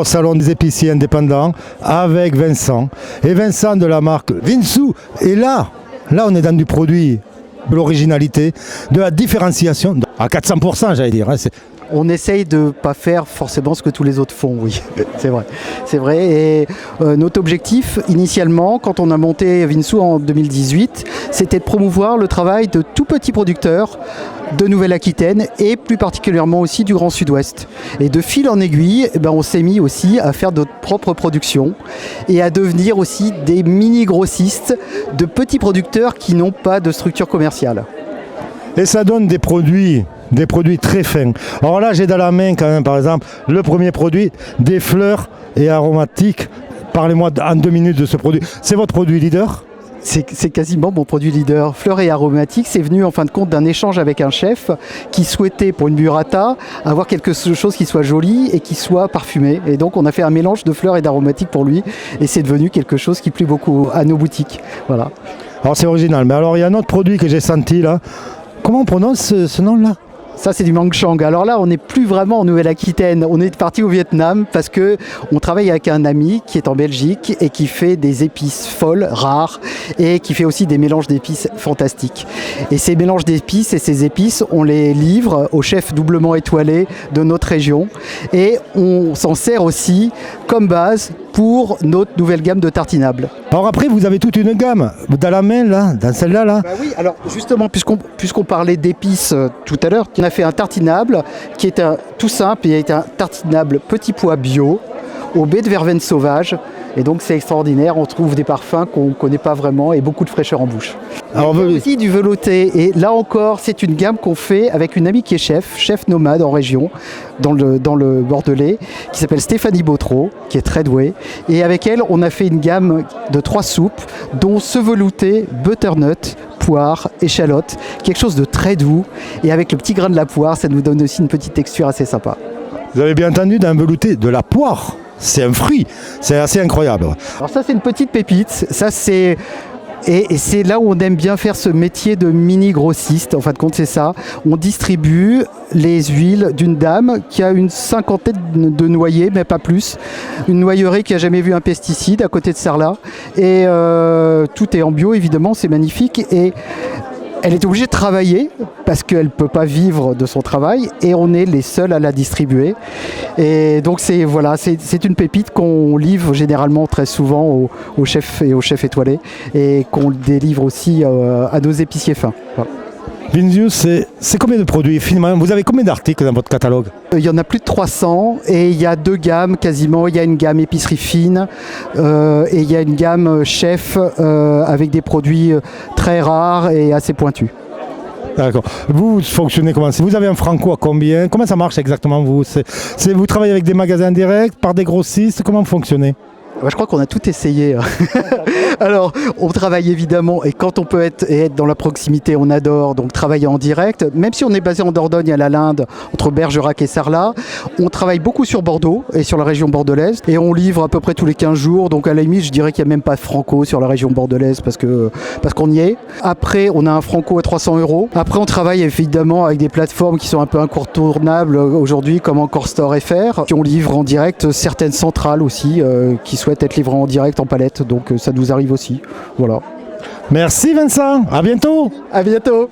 au salon des épiciers indépendants avec Vincent. Et Vincent de la marque Vinsou est là. Là, on est dans du produit, de l'originalité, de la différenciation, à 400%, j'allais dire. On essaye de ne pas faire forcément ce que tous les autres font, oui, c'est vrai. C'est vrai. Et notre objectif, initialement, quand on a monté Vinsou en 2018, c'était de promouvoir le travail de tout petits producteurs de Nouvelle-Aquitaine et plus particulièrement aussi du Grand Sud-Ouest. Et de fil en aiguille, on s'est mis aussi à faire notre propre production et à devenir aussi des mini-grossistes de petits producteurs qui n'ont pas de structure commerciale. Et ça donne des produits très fins. Alors là, j'ai dans la main quand même, par exemple, le premier produit, des fleurs et aromatiques. Parlez-moi en 2 minutes de ce produit. C'est votre produit leader ? C'est quasiment mon produit leader. Fleurs et aromatiques, c'est venu en fin de compte d'un échange avec un chef qui souhaitait pour une burrata avoir quelque chose qui soit joli et qui soit parfumé. Et donc on a fait un mélange de fleurs et d'aromatiques pour lui et c'est devenu quelque chose qui plaît beaucoup à nos boutiques. Voilà. Alors c'est original, mais alors il y a un autre produit que j'ai senti là. Comment on prononce ce nom-là ? Ça, c'est du mangchang. Alors là, on n'est plus vraiment en Nouvelle-Aquitaine. On est parti au Vietnam parce qu'on travaille avec un ami qui est en Belgique et qui fait des épices folles, rares, et qui fait aussi des mélanges d'épices fantastiques. Et ces mélanges d'épices et ces épices, on les livre aux chefs doublement étoilés de notre région. Et on s'en sert aussi comme base pour notre nouvelle gamme de tartinables. Alors après, vous avez toute une gamme dans la main, là, dans celle-là. Là. Oui, alors justement, puisqu'on parlait d'épices tout à l'heure, on a fait un tartinable qui est tout simple, il est un tartinable petit pois bio au baies de verveine sauvage. Et donc c'est extraordinaire, on trouve des parfums qu'on ne connaît pas vraiment et beaucoup de fraîcheur en bouche. Alors, on a aussi du velouté et là encore c'est une gamme qu'on fait avec une amie qui est chef nomade en région dans le Bordelais qui s'appelle Stéphanie Bautreau, qui est très douée. Et avec elle on a fait une gamme de 3 soupes dont ce velouté, butternut, poire, échalote, quelque chose de très doux et avec le petit grain de la poire ça nous donne aussi une petite texture assez sympa. Vous avez bien entendu d'un velouté de la poire. C'est un fruit, c'est assez incroyable. Alors ça c'est une petite pépite, ça c'est... Et c'est là où on aime bien faire ce métier de mini-grossiste, en fin de compte c'est ça. On distribue les huiles d'une dame qui a une 50aine de noyers, mais pas plus. Une noyerie qui n'a jamais vu un pesticide à côté de Sarlat. Et tout est en bio évidemment, c'est magnifique. Et elle est obligée de travailler parce qu'elle ne peut pas vivre de son travail et on est les seuls à la distribuer. Et donc c'est une pépite qu'on livre généralement très souvent aux chefs et aux chefs étoilés et qu'on délivre aussi à nos épiciers fins. Voilà. Vinsou, c'est combien de produits finalement ? Vous avez combien d'articles dans votre catalogue ? Il y en a plus de 300 et il y a 2 gammes quasiment. Il y a une gamme épicerie fine et il y a une gamme chef avec des produits très rares et assez pointus. D'accord. Vous fonctionnez comment ? Vous avez un franco à combien ? Comment ça marche exactement vous ? Vous travaillez avec des magasins directs, par des grossistes ? Comment vous fonctionnez ? Je crois qu'on a tout essayé. Alors, on travaille évidemment, et quand on peut être dans la proximité, on adore, donc travailler en direct. Même si on est basé en Dordogne à la Linde, entre Bergerac et Sarlat, on travaille beaucoup sur Bordeaux et sur la région bordelaise. Et on livre à peu près tous les 15 jours. Donc à la limite, je dirais qu'il n'y a même pas de franco sur la région bordelaise parce qu'on y est. Après, on a un franco à 300 €. Après, on travaille évidemment avec des plateformes qui sont un peu incontournables aujourd'hui, comme Encore Store FR. Puis on livre en direct certaines centrales aussi qui souhaitent être livrées en direct en palette. Donc ça nous arrive aussi. Voilà. Merci Vincent, à bientôt. À bientôt.